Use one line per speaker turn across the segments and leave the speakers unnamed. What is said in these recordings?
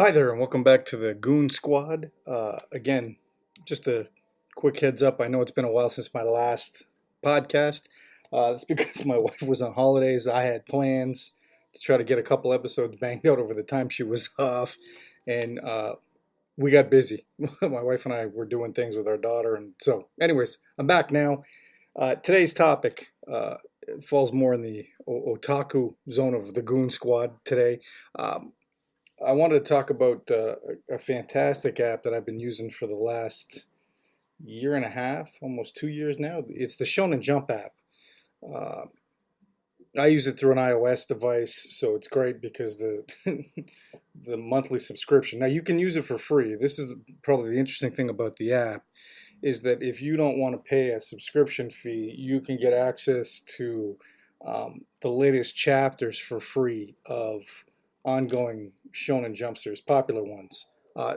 Hi there, and welcome back to the Goon Squad. Again, just a quick heads up. I know it's been a while since my last podcast. That's because my wife was on holidays. I had plans to try to get a couple episodes banged out over the time she was off, and we got busy. My wife and I were doing things with our daughter, and so, anyways, I'm back now. Today's topic falls more in the otaku zone of the Goon Squad today. I wanted to talk about a fantastic app that I've been using for the last year and a half, almost 2 years now. It's the Shonen Jump app. Uh, I use it through an iOS device, so it's great because the the monthly subscription. Now you can use it for free. This is probably the interesting thing about the app is that if you don't want to pay a subscription fee, you can get access to the latest chapters for free of ongoing Shonen Jump series, popular ones,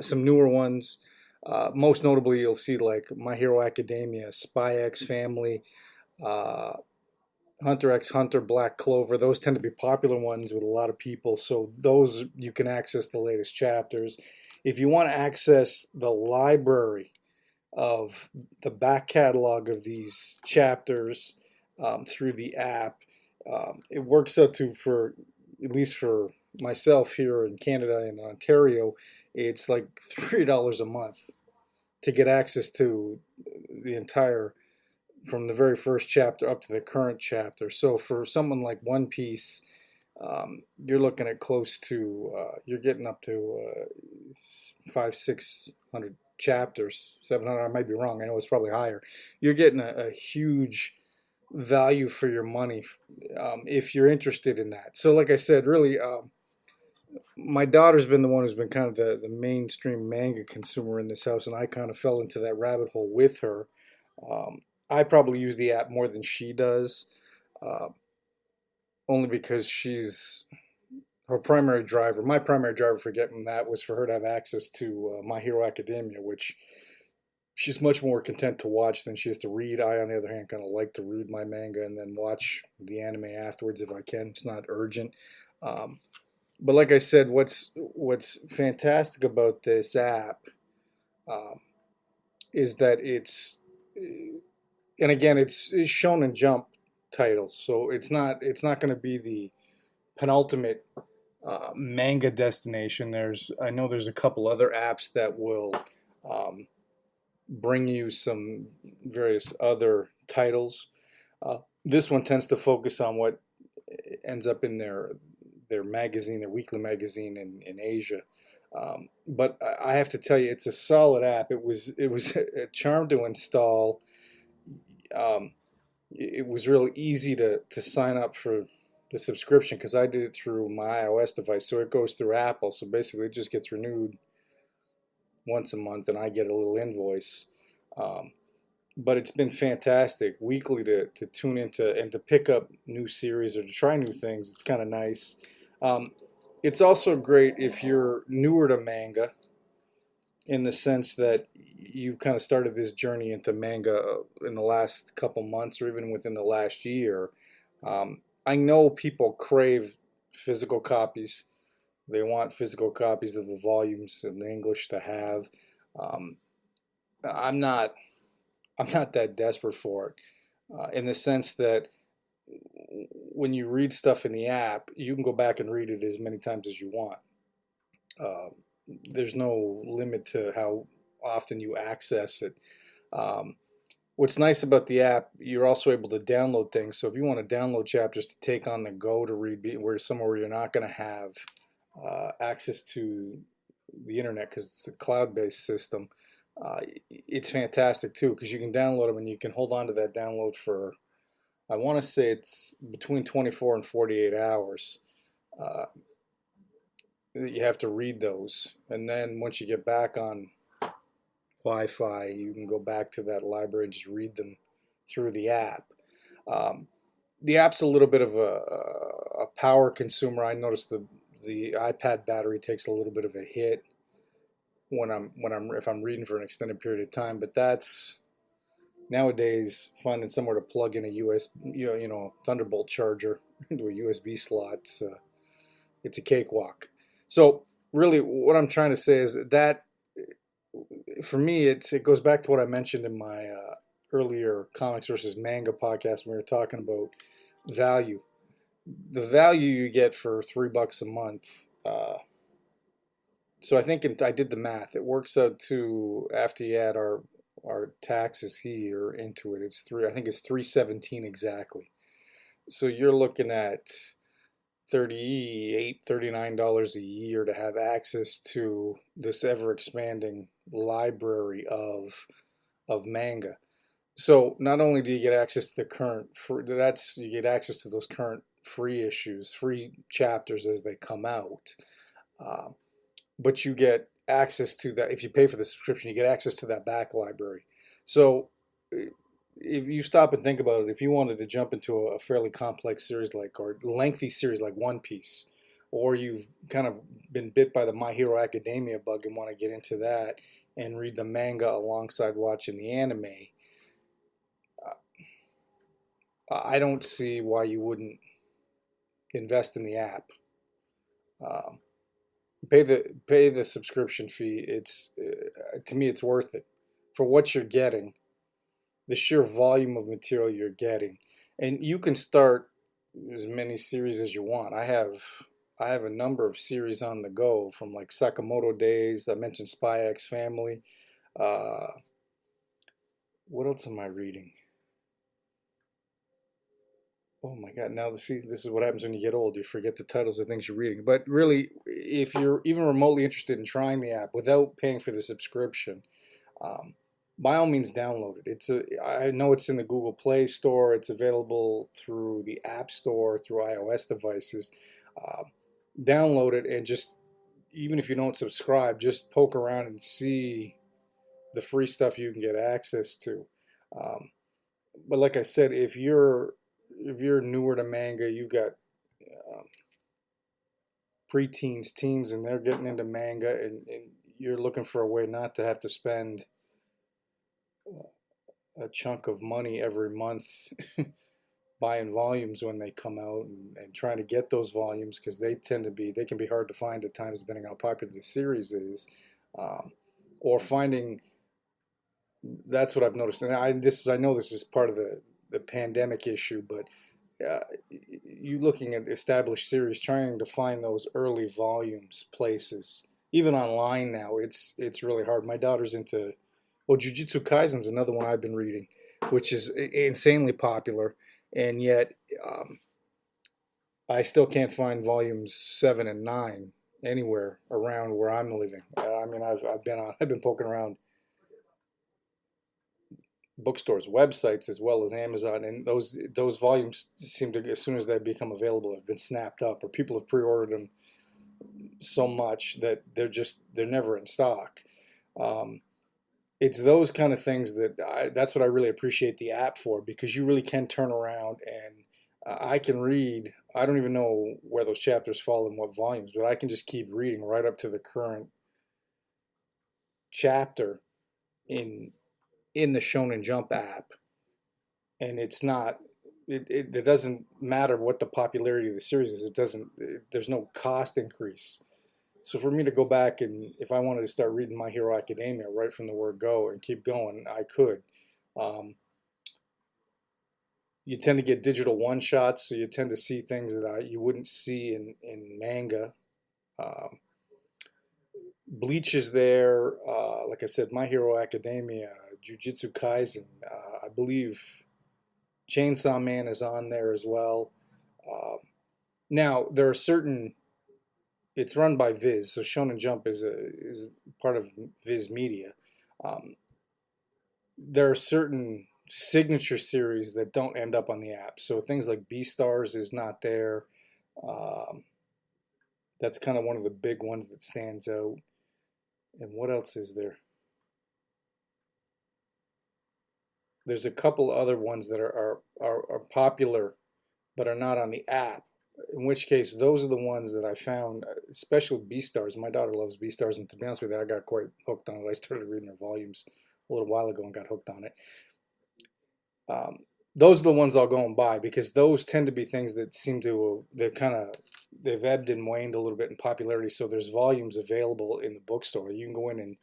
some newer ones. Most notably, you'll see like My Hero Academia, Spy X Family, uh, Hunter x Hunter, Black Clover. Those tend to be popular ones with a lot of people. So those you can access the latest chapters. If you want to access the library of the back catalog of these chapters through the app, it works out to, for at least for myself here in Canada and Ontario, it's like $3 a month to get access to the entire, from the very first chapter up to the current chapter. So for someone like One Piece, you're looking at close to, you're getting up to five, 600 chapters, 700. I might be wrong. I know it's probably higher. You're getting a huge value for your money if you're interested in that. So, like I said, really, my daughter's been the one who's been kind of the mainstream manga consumer in this house, and I kind of fell into that rabbit hole with her. I probably use the app more than she does, uh, only because she's her primary driver. My primary driver for getting that was for her to have access to My Hero Academia, which she's much more content to watch than she is to read. I, on the other hand, kind of like to read my manga and then watch the anime afterwards if I can. It's not urgent. Um, but like I said, what's fantastic about this app um, is that and again, it's Shonen Jump titles, so it's not going to be the penultimate manga destination. I know there's a couple other apps that will um, bring you some various other titles. This one tends to focus on what ends up in their magazine, their weekly magazine in Asia. But I have to tell you, it's a solid app. It was a charm to install. Um, it was really easy to sign up for the subscription because I did it through my iOS device, so it goes through Apple. So basically, it just gets renewed once a month, and I get a little invoice. Um, but it's been fantastic weekly to tune into and to pick up new series or to try new things. It's kind of nice. Um, it's also great if you're newer to manga in the sense that you've kind of started this journey into manga in the last couple months or even within the last year. I know people crave physical copies. They want physical copies of the volumes in English to have. Um, I'm not. I'm not that desperate for it, in the sense that when you read stuff in the app, you can go back and read it as many times as you want. Uh, there's no limit to how often you access it. Um, what's nice about the app, you're also able to download things. So if you want to download chapters to take on the go to read, where somewhere where you're not going to have access to the internet because it's a cloud-based system, uh, it's fantastic too because you can download them and you can hold on to that download for, I want to say it's between 24 and 48 hours. Uh, you have to read those, and then once you get back on Wi-Fi, you can go back to that library and just read them through the app. Um, the app's a little bit of a power consumer. I noticed the iPad battery takes a little bit of a hit when I'm if I'm reading for an extended period of time, but that's nowadays finding somewhere to plug in a US Thunderbolt charger into a USB slot. It's a cakewalk. So really, what I'm trying to say is that for me, it goes back to what I mentioned in my earlier comics versus manga podcast when we were talking about value. The value you get for $3 a month. So I think I did the math. It works out to, after you add our taxes here into it, it's three. I think it's 317 exactly. So you're looking at 38, $39 a year to have access to this ever expanding library of manga. So not only do you get access to the current that's you get access to those current free issues, free chapters as they come out, uh, but you get access to that. If you pay for the subscription, you get access to that back library. So if you stop and think about it, if you wanted to jump into a fairly complex series like, or lengthy series like One Piece, or you've kind of been bit by the My Hero Academia bug and want to get into that and read the manga alongside watching the anime, I don't see why you wouldn't invest in the app. Um, pay the subscription fee. It's to me, it's worth it for what you're getting, the sheer volume of material you're getting, and you can start as many series as you want. I have a number of series on the go from like Sakamoto Days. I mentioned Spy X Family. Uh, what else am I reading? Oh my God! Now see, this is what happens when you get old. You forget the titles of things you're reading. But really, if you're even remotely interested in trying the app without paying for the subscription, um, by all means, download it. I know it's in the Google Play Store. It's available through the App Store through iOS devices. Um, Download it and just, even if you don't subscribe, just poke around and see the free stuff you can get access to. Um, but like I said, if you're newer to manga, you've got um, preteens, teens, and they're getting into manga, and you're looking for a way not to have to spend a chunk of money every month buying volumes when they come out, and trying to get those volumes because they can be hard to find at times depending on how popular the series is, um, or finding. That's what I've noticed, and I know this is part of the pandemic issue, but you looking at established series, trying to find those early volumes places, even online now, it's really hard. My daughter's into, well, Jujutsu Kaisen's another one I've been reading, which is insanely popular, and yet I still can't find volumes 7 and 9 anywhere around where I'm living. I mean, I've been poking around bookstores, websites, as well as Amazon, and those volumes seem to, as soon as they become available, have been snapped up, or people have pre-ordered them so much that they're never in stock. Um, it's those kind of things that's what I really appreciate the app for, because you really can turn around and I can read. I don't even know where those chapters fall in what volumes, but I can just keep reading right up to the current chapter in the Shonen Jump app, and it's not. It doesn't matter what the popularity of the series is. There's no cost increase. So for me to go back, and if I wanted to start reading My Hero Academia right from the word go and keep going, I could. Um, you tend to get digital one shots, so you tend to see things that you wouldn't see in manga. Um, Bleach is there. Like I said, My Hero Academia, Jujutsu Kaisen. I believe Chainsaw Man is on there as well. Um, Now there are certain. It's run by Viz, so Shonen Jump is part of Viz Media. Um, there are certain signature series that don't end up on the app. So things like Beastars is not there. Um, that's kind of one of the big ones that stands out. And what else is there? There's a couple other ones that are popular but are not on the app. In which case, those are the ones that I found, especially with Beastars. My daughter loves Beastars, and to be honest with you, I got quite hooked on it. I started reading her volumes a little while ago and got hooked on it. Um, those are the ones I'll go and buy because those tend to be things that seem to they've ebbed and waned a little bit in popularity. So there's volumes available in the bookstore. You can go in and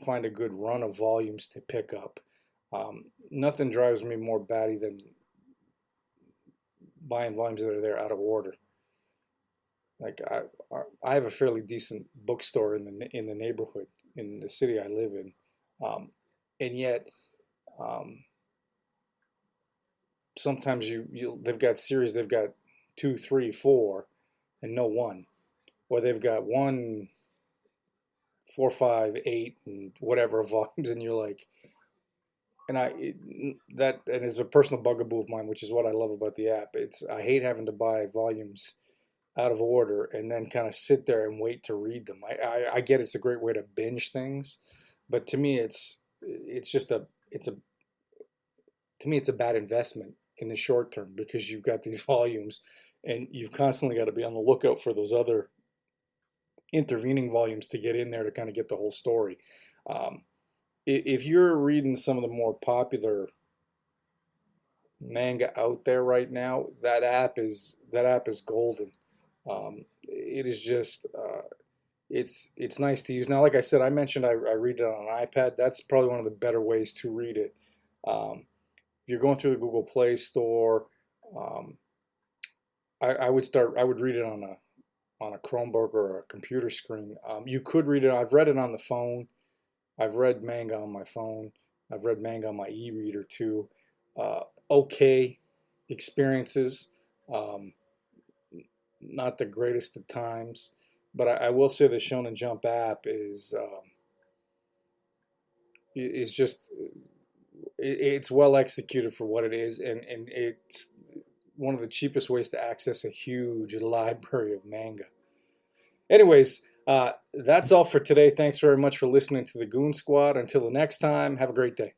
find a good run of volumes to pick up. Nothing drives me more batty than buying volumes that are there out of order. Like I have a fairly decent bookstore in the neighborhood in the city I live in, and yet um, sometimes they've got series they've got two, three, four, and no one, or they've got one, four, five, eight, and whatever volumes, and you're like, and that and is a personal bugaboo of mine, which is what I love about the app. It's I hate having to buy volumes out of order and then kind of sit there and wait to read them. I get it's a great way to binge things, but to me it's just a it's a to me it's a bad investment in the short term because you've got these volumes and you've constantly got to be on the lookout for those other intervening volumes to get in there to kind of get the whole story. Um, if you're reading some of the more popular manga out there right now, that app is golden. It is just it's nice to use. Now, like I said, I mentioned I read it on an iPad. That's probably one of the better ways to read it. If you're going through the Google Play Store, um, I would read it on a Chromebook or a computer screen. You could read it. I've read it on the phone. I've read manga on my phone. I've read manga on my e-reader too. Okay experiences. Um, Not the greatest of times, but I will say the Shonen Jump app is just it's well executed for what it is, and it's one of the cheapest ways to access a huge library of manga. Anyways, that's all for today. Thanks very much for listening to the Goon Squad. Until the next time, have a great day.